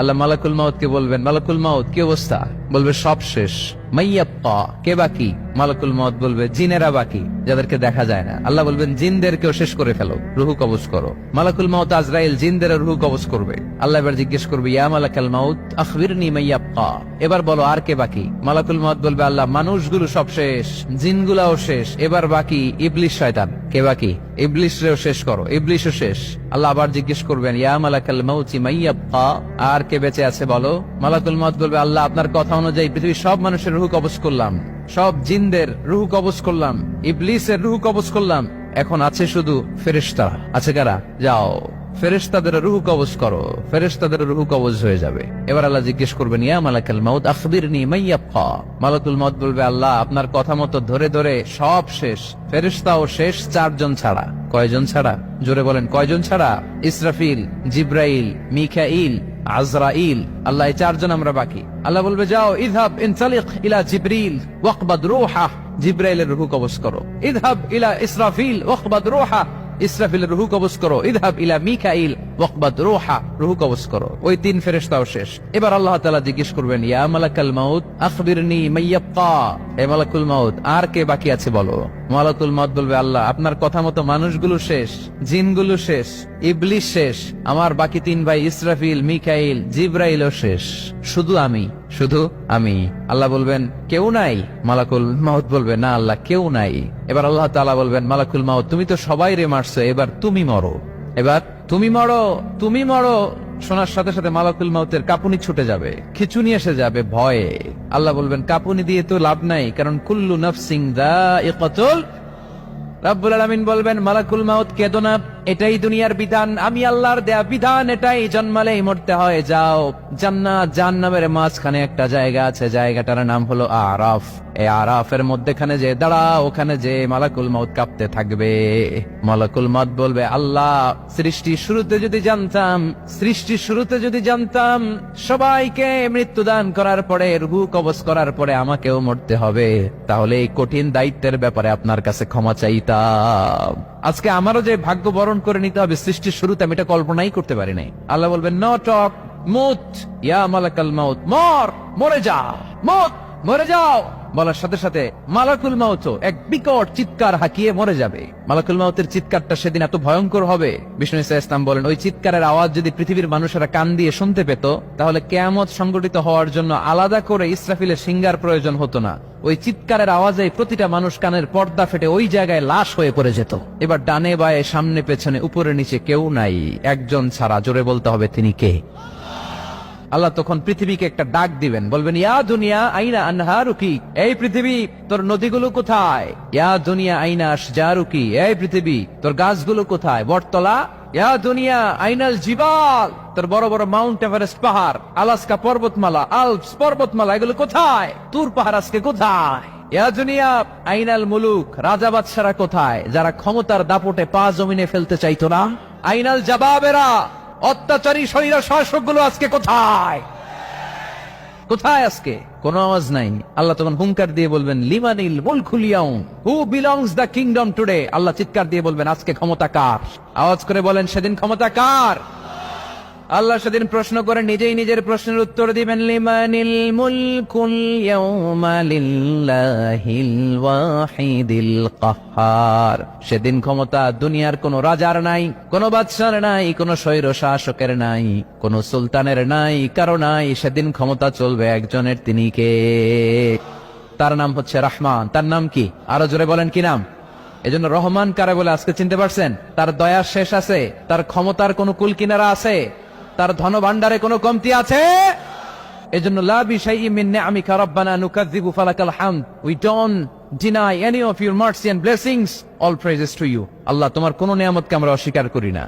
আল্লাহ মালাকুল মাউত কে বলবেন, মালাকুল মাউত কি অবস্থা? বলবে সব শেষ। মাইয়াব্বা, কে বাকি? মালাকুল মাউত বলবে জিনেরা বাকি, যাদেরকে দেখা যায় না। আল্লাহ বলবেন জিনদেরকেও শেষ করে ফেলো, রুহু কবজ করো। মালাকুল মাউত আজরাইল জিনদের রুহু কবজ করবে। আল্লাহ এবার জিজ্ঞেস করবে, ইয়া মালাকাল মাউত আখবিরনি মাইয়াব্বা, এবার বলো আর কে বাকি? মালাকুল মাউত বলবে, আল্লাহ মানুষগুলো সব শেষ, জিনগুলাও শেষ, এবার বাকি ইবলিশ শয়তান। কে বাকি? ইবলিশরেও শেষ করো, ইবলিশও শেষ। আল্লাহ আবার জিজ্ঞেস করবেন, ইয়া মালাকাল মাউতি মাইয়াব্বা, আর কে বেঁচে আছে বলো? মালাকুল মাউত বলবে, আল্লাহ আপনার কথা অনুযায়ী পৃথিবীর সব মানুষের রুহু কবজ করলাম, সব জিনদের রুহু কবজ করলাম, ইবলিসের রুহু কবজ করলাম, এখন আছে শুধু ফেরেশতারা। আছে কারা? যাও ফেরেশতাদের রুহু কবজ করো। ফেরেশতাদের রুহু কবজ হয়ে যাবে। এবার আল্লাহ জিজ্ঞেস করবেন, ইয়া মালাকাল মাউত আখবিরনি মাইয়াব্বা। মালাকুল মাউত বলবে, আল্লাহ আপনার কথা মতো ধরে ধরে সব শেষ, ফেরেশতাও শেষ, 4 জন ছাড়া। কয়জন ছাড়া? জোরে বলেন, কয়জন ছাড়া? ইসরাফিল, জিব্রাইল, মিকাইল, আজরাইল। আল্লাহ এই 4 জন আমরা বাকি। আল্লাহ বলবে, যাও ইযহাব ইনতালিক ইলা জিবরিল ওয়াকবাদ রূহা, জিব্রাইলের রুহু কবজ করো। ইযহাব ইলা ইসরাফিল ওয়াকবাদ রূহা, ইসরাফিলের রুহু কবজ করো। ইযহাব ইলা মিকাইল ওয়াকবাদ রূহা, রুহু কবজ করো। ওই 3 ফেরেশতাও শেষ। এবার আল্লাহ তাআলা জিজ্ঞেস করবেন, ইয়া মালাকাল মাউত আখবিরনি মাইয়াব্বা, এ মালাকুল মাউত আর কে বাকি আছে বলো? মালাকুল মাউত বলবে, আল্লাহ আপনার কথা মতো মানুষগুলো শেষ, জিনগুলো শেষ, ইবলিশ শেষ, আমার বাকি 3 ভাই ইসরাফিল, মিকাইল, জিব্রাইলও শেষ, শুধু আমি, শুধু আমি। আল্লাহ বলবেন, কেউ নাই? মালাকুল মাউত বলবে, না আল্লাহ কেউ নাই। এবার আল্লাহ তাআলা বলবেন, মালাকুল মাউত তুমি তো সবাই রে মারছো, এবার তুমি মরো, এবার তুমি মরো, তুমি মরো। শোনার সাথে সাথে মালাকুল মাউতের কাঁপুনি ছুটে যাবে, খিচুনি এসে যাবে ভয়ে। আল্লাহ বলবেন, কাঁপুনি দিয়ে তো লাভ নাই, কারণ কুল্লু নাফসিন যায়িকাতুল। রব্বুল আলামিন বলবেন, মালাকুল মাউত কেঁদো না, এটাই দুনিয়ার বিধান, আমি আল্লাহর দেয়া বিধান, এটাই জন্মালেই মরতে হয়। যাও, জান্নাত জাহান্নামের মাঝখানে একটা জায়গা আছে, জায়গাটার নাম হলো আরাফ। এই আরাফের মধ্যখানে যে দাঁড়াও, ওখানে যে মালাকুল মাউত কাঁপতে থাকবে। মালাকুল মাউত বলবে, আল্লাহ সৃষ্টির শুরুতে যদি জানতাম, সৃষ্টির শুরুতে যদি জানতাম সবাইকে মৃত্যুদান করার পরে, রুহু কবজ করার পরে আমাকেও মরতে হবে, তাহলে এই কঠিন দায়িত্বের ব্যাপারে আপনার কাছে ক্ষমা চাইতাম। আজকে আমারও যে ভাগ্য বরণ করে নিতে হবে সৃষ্টির শুরুতে, আমি এটা কল্পনাই করতে পারি নাই। আল্লাহ বলবেন, নো টক, মুত ইয়া মালাকাল মাউত, মর, মরে যা, মুত, মরে যাও। বলার সাথে সাথে মালাকুল মাউত এক বিকট চিৎকার হাঁকিয়ে মরে যাবে। মালাকুল মাউতের চিৎকারটা সেদিন এত ভয়ঙ্কর হবে, বিষ্ণু ঈসা ইসলাম বলেন, ওই চিৎকারের আওয়াজ যদি পৃথিবীর মানুষেরা কান দিয়ে শুনতে পেত, তাহলে কিয়ামত সংগঠিত হওয়ার জন্য আলাদা করে ইসরাফিলের সিঙ্গার প্রয়োজন হতো না। ওই চিৎকারের আওয়াজে প্রতিটা মানুষ কানের পর্দা ফেটে ওই জায়গায় লাশ হয়ে পড়ে যেত। এবার ডানে বায়ে, সামনে পেছনে, উপরে নিচে কেউ নাই, একজন ছাড়া। জোরে বলতে হবে, তিনি কে? আল্লাহ তখন পৃথিবীকে একটা ডাক দিবেন, বলবেন, ইয়া দুনিয়া আইনা আনহারুকি, এই পৃথিবী তোর নদীগুলো কোথায়? ইয়া দুনিয়া আইনা আশজারুকি, এই পৃথিবী তোর গাছগুলো কোথায়? বটতলা। ইয়া দুনিয়া আইনাল জিবাল, তোর বড় বড় মাউন্ট এভারেস্ট পাহাড়, আলাস্কা পর্বতমালা, আলপস পর্বতমালা, এগুলো কোথায়? তুর পাহাড় আজকে কোথায়? ইয়া দুনিয়া আইনাল মুলুক, রাজা বাদশারা কোথায়, যারা ক্ষমতার দাপটে পা জমিনে ফেলতে চাইতো না? আইনাল জাবাবেরা, অত্যাচারী স্বৈর শাসকগুলো আজকে কোথায়? কোথায় আজকে? কোন আওয়াজ নাই। আল্লাহ তখন হুঙ্কার দিয়ে বলবেন, লিমানিল মুলকুল ইয়াউম, who belongs the kingdom today. আল্লাহ চিৎকার দিয়ে বলবেন, আজকে ক্ষমতা কার? আওয়াজ করে বলেন, সেদিন ক্ষমতা কার? আল্লাহ সেদিন প্রশ্ন করে নিজেই নিজের প্রশ্নের উত্তর দিবেন, লিমানিল মুলকুল ইয়াউমা লিল্লাহিল ওয়াহিদিল কাহ্হার। সেদিন ক্ষমতা দুনিয়ার কোন রাজার নাই, কোন বাদশার নাই, কোন স্বৈর শাসকের নাই, কোন সুলতানের নাই, কারো নাই। সেদিন ক্ষমতা চলবে একজনের, তিনি কে? তার নাম হচ্ছে রহমান। তার নাম কি? আরো জোরে বলেন, কি নাম? এজন্য রহমান কারে বলে আজকে চিনতে পারছেন? তার দয়ার শেষ আছে? তার ক্ষমতার কোন কুল কিনারা আছে? তার ধন ভান্ডারে কোনো কমতি আছে? এজন্য লা বিশাইইন মিন নিআমিকা রাব্বানা নুকাযযিবু ফালাকাল হামদ, we don't deny any of your mercy and blessings, all praises to you. আল্লাহ তোমার কোন নিয়ামতকে আমরা অস্বীকার করি না।